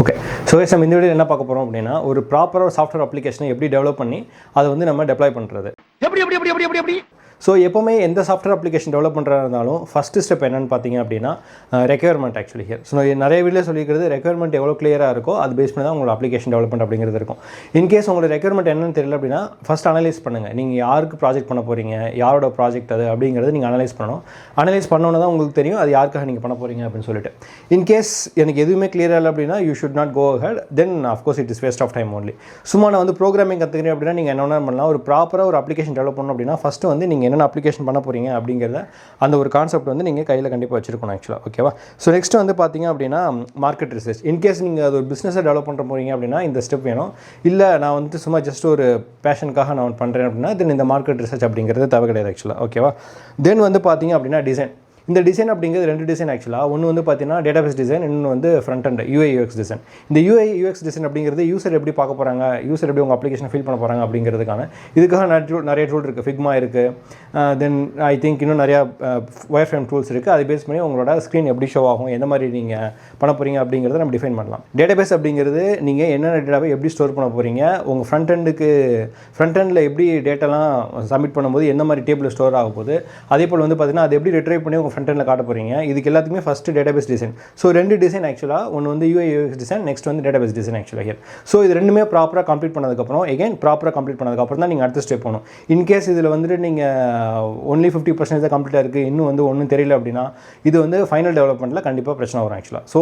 Okay, so நம்ம இந்த video என்ன பார்க்க போகிறோம் அப்படின்னா, ஒரு ப்ராப்பராக சாஃப்ட்வேர் அப்ளிகேஷனை எப்படி டெவலப் பண்ணி அதை வந்து நம்ம டெப்ளாய் பண்ணுறது. எப்படி ஸோ எப்போவுமே எந்த சாஃப்ட்வேர் அப்ளிகேஷன் டெவலப் பண்ணுறதா இருந்தாலும் ஃபஸ்ட்டு ஸ்டெப் என்னென்னு பார்த்தீங்க அப்படின்னா ரெக்யர்மெண்ட் ஆக்சுவலி ஹியர். ஸோ நிறைய வீடியோ சொல்லிக்கிறது ரெக்யர்மெண்ட் எவ்வளோ கிளியராக இருக்கோ அது பேஸ் பண்ணி தான் உங்களோட அப்ளிகேஷன் டெவலப்மெண்ட் அப்படிங்கிறது இருக்கும். இன்கேஸ் உங்களோட ரெக்யர்மெண்ட் என்னன்னு தெரியல அப்படின்னா ஃபஸ்ட் அனலைஸ் பண்ணுங்கள். நீங்கள் யாருக்கு ப்ராஜெக்ட் பண்ண போகிறீங்க, யாரோட ப்ராஜெக்ட் அது அப்படிங்கிறது நீங்கள் அனலைஸ் பண்ணணும். அனலைஸ் பண்ணோன்னு தான் உங்களுக்கு தெரியும் அது யாருக்காக நீங்கள் பண்ண போகிறீங்க அப்படின்னு சொல்லிட்டு. இன்கேஸ் எனக்கு எதுவுமே கிளியராக இல்லை அப்படின்னா you should not go ahead, then of course it is waste of time only. சும்மா நான் வந்து ப்ரோக்ராமிங் கற்றுக்கிறேன் அப்படின்னா நீங்கள் என்ன பண்ணலாம், ஒரு ப்ராப்பராக ஒரு அப்ளிகேஷன் டெவலப் பண்ணணும் அப்படின்னா ஃபஸ்ட்டு வந்து நீங்கள் என்னென்ன அப்ளிகேஷன் பண்ண போகிறீங்க அப்படிங்கிறத அந்த ஒரு கான்செப்ட் வந்து நீங்கள் கையில் கண்டிப்பாக வச்சிருக்கணும் ஆக்சுவலாக. ஓகேவா? ஸோ நெக்ஸ்ட் வந்து பார்த்தீங்க அப்படின்னா மார்க்கெட் ரிசர்ச். இன்கேஸ் நீங்கள் அது ஒரு பிஸ்னஸை டெவலப் பண்ணுற போகிறீங்க அப்படின்னா இந்த ஸ்டெப் வேணும். இல்லை நான் வந்து சும்மா ஜஸ்ட் ஒரு பேஷனுக்காக நான் பண்ணுறேன் அப்படின்னா தென் இந்த மார்க்கெட் ரிசர்ச் அப்படிங்கிறது தேவை கிடையாது ஆக்சுவலாக. ஓகேவா? தென் வந்து பார்த்தீங்க அப்படின்னா டிசைன். இந்த டிசைன் அப்படிங்கிறது ரெண்டு டிசைன் ஆக்சுவலாக. ஒன்று வந்து பார்த்தீங்கன்னா டேட்டாபேஸ் டிசைன், இன்னொன்று வந்து front and UI UX design. இந்த யூஐ யூஎக்ஸ் டிசைன் அப்படிங்கிறது யூசர் எப்படி பார்க்க போகிறாங்க, யூசர் எப்படி உங்கள் அப்ளிகேஷனை ஃபீல் பண்ண போகிறாங்க அப்படிங்கிறதுக்கான இதுக்காக நிறைய டூல் இருக்குது. ஃபிக்மா இருக்குது, தென் ஐ திங்க் இன்னும் நிறையா ஒயர் ஃப்ரேம் டூல்ஸ் இருக்குது. அதை பேஸ் பண்ணி உங்களோட ஸ்க்ரீன் எப்படி ஷோ ஆகும், எந்த மாதிரி நீங்கள் பண்ண போகிறீங்க அப்படிங்கிறத நம்ம டிஃபைன் பண்ணலாம். டேட்டாபேஸ் அப்படிங்கிறது நீங்கள் என்னென்ன டேட்டாவை எப்படி ஸ்டோர் பண்ண போகிறீங்க, உங்கள் ஃப்ரண்ட் எண்டில் எப்படி டேட்டாலாம் சப்மிட் பண்ணும்போது எந்த மாதிரி டேபிள் ஸ்டோர் ஆக போகுது, அதே போல் வந்து பார்த்தீங்கன்னா அதை எப்படி ரிட்ரைவ் பண்ணி உங்கள் ஃப்ரண்ட் எண்டில் காட்ட போகிறீங்க. இதுக்கு எல்லாத்துக்குமே ஃபஸ்ட்டு டேட்டாபேஸ் டிசைன். ஸோ ரெண்டு டிசைன் ஆக்சுவலாக, ஒன்று வந்து யூஐ யூஎக்ஸ் டிசைன், நெக்ஸ்ட் வந்து டேட்டாபேஸ் டிசைன் ஆக்சுவலாக ஹியர். ஸோ இது ரெண்டுமே ப்ராப்பராக கம்ப்ளீட் பண்ணதுக்கப்புறம் ப்ராப்பராக கம்ப்ளீட் பண்ணதுக்கப்புறம் தான் நீங்கள் அடுத்த ஸ்டெப் போகணும். இன்கேஸ் இதில் வந்துட்டு நீங்கள் ஒன்லி 50% தான் கம்ப்ளீட்டாக இருக்குது, இன்னும் வந்து ஒன்றும் தெரியல அப்படின்னா இது வந்து ஃபைனல் டெவலப்மெண்ட்டில் கண்டிப்பாக பிரச்சனை வரும் ஆக்சுவலாக. ஸோ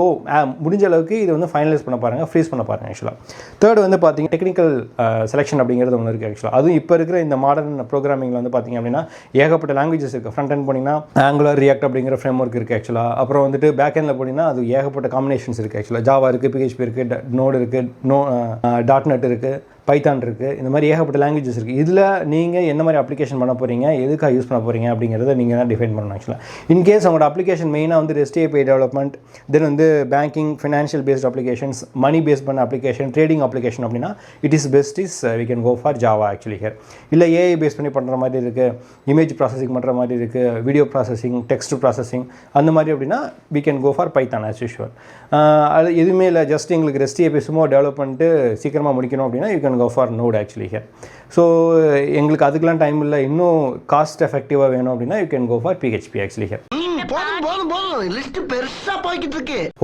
முடிஞ்ச அளவுக்கு இது வந்து ஃபைனலைஸ் பண்ண பாருங்கள், ஃப்ரீஸ் பண்ண பாருங்கள் ஆக்சுவலாக. தேர்ட் வந்து பார்த்தீங்கன்னா டெக்னிக்கல் செலெக்ஷன் அப்படிங்கிறது ஒன்று இருக்குது ஆக்சுவலாக. அதுவும் இப்போ இருக்கிற இந்த மாடர்ன் ப்ரோக்ராமிங்கில் வந்து பார்த்தீங்க அப்படின்னா ஏகப்பட்ட லாங்குவேஜஸ் இருக்குது. ஃப்ரண்ட் எண்ட் போனீங்கன்னா ஆங்குலர், ரியாக்ட் அப்படிங்கிற ஃப்ரேம் ஒர்க் இருக்குது ஆக்சுவலாக. அப்புறம் வந்துட்டு பேக் எண்டில் போனீங்கன்னா அது ஏகப்பட்ட காம்பினேஷன்ஸ் இருக்குது ஆக்சுவலாக. ஜாவா இருக்குது, பிஹெச்பி இருக்குது, நோடு இருக்குது, .NET இருக்குது, பைத்தான் இருக்குது. இந்த மாதிரி ஏகப்பட்ட லாங்குவேஜஸ் இருக்குது. இதில் நீங்கள் என்ன மாதிரி அப்ளிகேஷன் பண்ண போகிறீங்க, எதுக்காக யூஸ் பண்ண போகிறீங்க அப்படிங்கிறத நீங்கள் தான் டிஃபைன் பண்ணணும் ஆக்சுவலாக. இன்கேஸ் உங்களோட அப்ளிகேஷன் மெயினாக வந்து REST API டெவலப்மெண்ட், தென் வந்து banking, financial based applications, money based பண்ண அப்ளிகேஷன், ட்ரேடிங் அப்ளிகேஷன் அப்படின்னா it is best we can go for Java actually here. இல்லை ஏஐ பேஸ் பண்ணி பண்ணுற மாதிரி இருக்குது, இமேஜ் ப்ராசஸிங் பண்ணுற மாதிரி இருக்குது, வீடியோ ப்ராசஸிங், டெக்ஸ்ட் ப்ராசஸிங், அந்த மாதிரி அப்படின்னா we can go for Python as usual. அது எதுவுமே இல்லை, ஜஸ்ட் எங்களுக்கு REST API சும்மா டெவலப் பண்ணிட்டு சீக்கிரமாக முடிக்கணும் அப்படின்னா you can go for Node actually here. So எங்களுக்கு அதுக்கெலாம் டைம் இல்லை, இன்னும் காஸ்ட் எஃபெக்டிவாக வேணும் அப்படின்னா you can go for PHP actually here.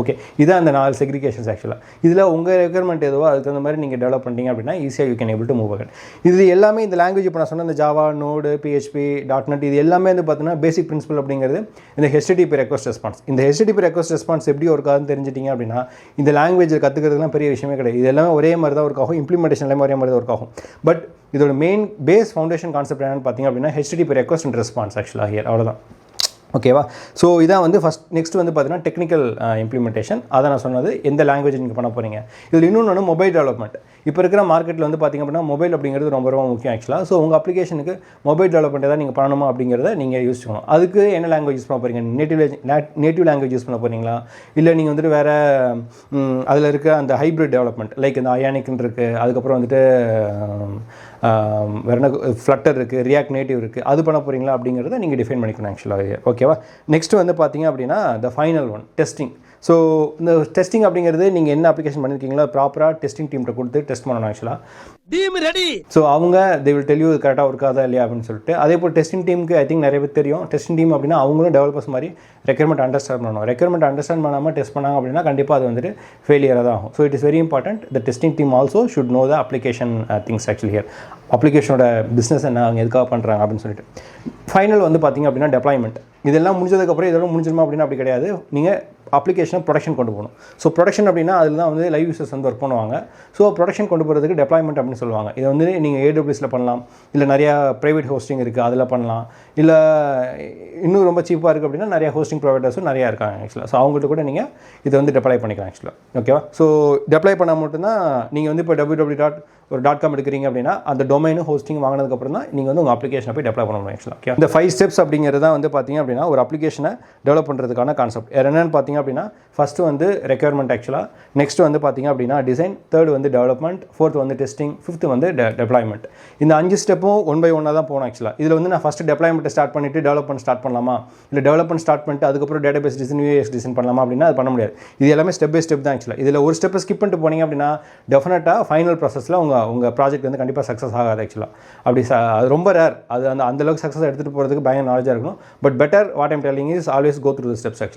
Okay, இதான் அந்த 4 செக்ரிகேஷன்ஸ் ஆக்சுவலாக. இதில் உங்கள் ரெக்யர்மெண்ட் எதுவோ அதுக்கு தகுந்த மாதிரி நீங்கள் டெவலப் பண்ணிட்டீங்க அப்படின்னா ஈஸியாக you can able to move out. இது எல்லாமே இந்த லாங்குவேஜ் இப்போ நான் சொன்ன இந்த ஜாவா, நோடு, PHP, .NET இது எல்லாமே வந்து பார்த்தீங்கன்னா பேசிக் பிரின்சிபல் அப்படிங்கிறது இந்த HTTP ரெக்வஸ்ட் ரெஸ்பான்ஸ். இந்த HTTP ரெக்வஸ்ட் ரெஸ்பான்ஸ் எப்படி ஒர்க் ஆகுதுன்னு தெரிஞ்சிட்டிங்க அப்படின்னா இந்த லாங்குவேஜ் கற்றுக்கிறதுலாம் பெரிய விஷயமே கிடையாது. இது எல்லாமே ஒரே மாதிரி தான் ஒர்க் ஆகும், இம்ப்ளிமெண்டேஷன் எல்லாமே ஒரே மாதிரி தான் ஒர்க் ஆகும். பட் இதோட மெயின் பேஸ் ஃபவுண்டேஷன் கான்செப்ட் என்னென்னு பார்த்தீங்க அப்படின்னா HTTP ரெக்வஸ்ட் அண்ட் ரெஸ்பான்ஸ் ஆக்சுவலாக ஹியர். அவ்வளோதான். ஓகேவா? ஸோ இதான் வந்து நெக்ஸ்ட் வந்து பார்த்தீங்கன்னா டெக்னிக்கல் இம்ப்ளிமெண்டேஷன். அதை நான் சொன்னது எந்த லாங்குவேஜ் நீங்கள் பண்ண போகிறீங்க. இதில் இன்னொன்று மொபைல் டெவலப்மெண்ட். இப்போ இருக்கிற மார்க்கெட்டில் வந்து பார்த்திங்க அப்படின்னா மொபைல் அப்படிங்கிறது ரொம்ப ரொம்ப முக்கியம் ஆக்சுவலாக. ஸோ உங்கள் அப்ளிகேஷனுக்கு மொபைல் டெவலப்மெண்ட் தான் நீங்கள் பண்ணணுமா அப்படிங்கிறத நீங்கள் யூஸ் அதுக்கு என்ன லாங்குவேஜ் யூஸ் பண்ண போகிறீங்க, நேட்டிவ் லாங்குவேஜ் யூஸ் பண்ண போகிறீங்களா, இல்லை நீங்கள் வந்துட்டு வேறு அதில் இருக்க அந்த ஹைப்ரிட் டெவலப்மெண்ட் லைக் இந்த அயானிக்னு இருக்குது, அதுக்கப்புறம் வந்துட்டு வேறு என்ன ஃப்ளட்டர் இருக்குது, ரியாக்ட் நேட்டிவ் இருக்குது, அது பண்ண போகிறீங்களா அப்படிங்கிறத நீங்கள் டிஃபைன் பண்ணிக்கணும் ஆக்சுவலாக. ஓகேவா? நெக்ஸ்ட் வந்து பார்த்தீங்க அப்படின்னா the final one testing. So இந்த டெஸ்டிங் அப்படிங்கிறது நீங்கள் என்ன அப்ளிகேஷன் பண்ணியிருக்கீங்களோ ப்ராப்பராக டெஸ்டிங் டீம்கிட்ட கொடுத்து டெஸ்ட் பண்ணணும் ஆக்சுவலாக. ஸோ அவங்க தே வில் டெல் யூ இது கரெக்டாக ஒர்க்காதா இல்லையா அப்படின்னு சொல்லிட்டு. அதே போல் டெஸ்டிங் டீமுக்கு ஐ திங்க் நிறைய பேர் தெரியும். டெஸ்டிங் டீம் அப்படின்னா அவங்களும் டெவலப்பர்ஸ் மாதிரி ரெக்யர்மெண்ட் அண்டர்ஸ்டாண்ட் பண்ணணும். ரெக்யர்மெண்ட் அண்டர்ஸ்டாண்ட் பண்ணாமல் டெஸ்ட் பண்ணாங்க அப்படின்னா கண்டிப்பாக அது வந்துட்டு ஃபெயிலியராக தான் ஆகும். So it is very important. The testing team also should know the application things actually here. அப்ளிகேஷனோட பிஸ்னஸ் என்ன, அவங்க எதுக்காக பண்ணுறாங்க அப்படின்னு சொல்லிட்டு. ஃபைனல் வந்து பார்த்திங்க அப்படின்னா டெப்ளாய்மெண்ட். இதெல்லாம் முடிஞ்சதுக்கப்புறம் இதெல்லாம் முடிஞ்சிருமா அப்படின்னா அப்படி கிடையாது. நீங்கள் அப்ளிகேஷனை ப்ரொடக்ஷன் கொண்டு போகணும். ஸோ ப்ரொடக்ஷன் அப்படின்னா அதில் தான் வந்து லைவ் யூசர்ஸ் வந்து ஒர்க் பண்ணுவாங்க. ஸோ ப்ரொடக்ஷன் கொண்டு போகிறதுக்கு டெப்ளாய்மெண்ட் அப்படின்னு சொல்லுவாங்க. இதை வந்து நீங்கள் AWSல பண்ணலாம், இல்லை நிறையா ப்ரைவேட் ஹோஸ்டிங் இருக்குது அதில் பண்ணலாம், இல்லை இன்னும் ரொம்ப சீப்பாக இருக்குது அப்படின்னா நிறையா ஹோஸ்டிங் ப்ரொவைடர்ஸும் நிறையா இருக்காங்க ஆக்சுவலாக. ஸோ அவங்கள்ட்ட கூட நீங்கள் இதை வந்து டெப்ளாய் பண்ணிக்கலாம் ஆக்சுவலாக. ஓகேவா? ஸோ டெப்ளாய் பண்ணால் மட்டும்தான் நீங்கள் வந்து இப்போ www ஒரு .com எடுக்கிறீங்க அப்படின்னா அந்த டொமைனும் ஹோஸ்டிங் வாங்கினதுக்கப்புறம் தான் நீங்கள் வந்து உங்கள் அப்ளிகேஷனை போய் டெப்ளாய் பண்ணணும் ஆக்சுவலாக. ஓகே, இந்த 5 ஸ்டெப்ஸ் அப்படிங்கிறது தான் வந்து பார்த்தீங்க அப்படின்னா ஒரு அப்ளிகேஷனை டெவலப் பண்ணுறதுக்கான கான்செப்ட். என்னென்னு பார்த்தீங்க அப்படின்னா ஃபஸ்ட்டு வந்து ரெக்யர்மெண்ட் ஆக்சுவலாக, நெக்ஸ்ட் வந்து பார்த்தீங்க அப்படின்னா டிசைன், தேர்ட் வந்து டெவலப்மெண்ட், ஃபோர்த் வந்து டெஸ்டிங், ஃபிஃப்த் வந்து டெப்ளாய்மெண்ட். இந்த 5 ஸ்டெப்பும் ஒன் பை ஒன்னாக தான் போகணும் ஆக்சுவலாக. இதில் வந்து நான் ஃபஸ்ட்டு டெப்ளாய்மெண்ட்டை ஸ்டார்ட் பண்ணிவிட்டு டெவலப்மெண்ட் ஸ்டார்ட் பண்ணலாமா, இல்லை டெவலப்மெண்ட் ஸ்டார்ட் பண்ணிட்டு அதுக்கப்புறம் டேட்டாபேஸ் டிசைன், UX டிசைன் பண்ணலாமா அப்படின்னா அது பண்ண முடியாது. இது எல்லாமே ஸ்டெப் பை ஸ்டெப் தான் ஆக்சுவலாக. இதில் ஒரு ஸ்டெப்பை ஸ்கிப் பண்ணிட்டு போனீங்க அப்படின்னா டெஃபினட்டாக ஃபைனல் ப்ராசஸில் உங்கள் ப்ராஜெக்ட் வந்து கண்டிப்பாக சக்ஸஸ் ஆகாது ஆக்சுவலாக. அப்படி அது ரொம்ப ரேர். அது அந்தளவுக்கு சக்ஸஸ் எடுத்துகிட்டு போகிறதுக்கு பயங்கர நாலேஜாக இருக்கணும். But better what I'm telling is always go through the steps ஆக்சுவலாக.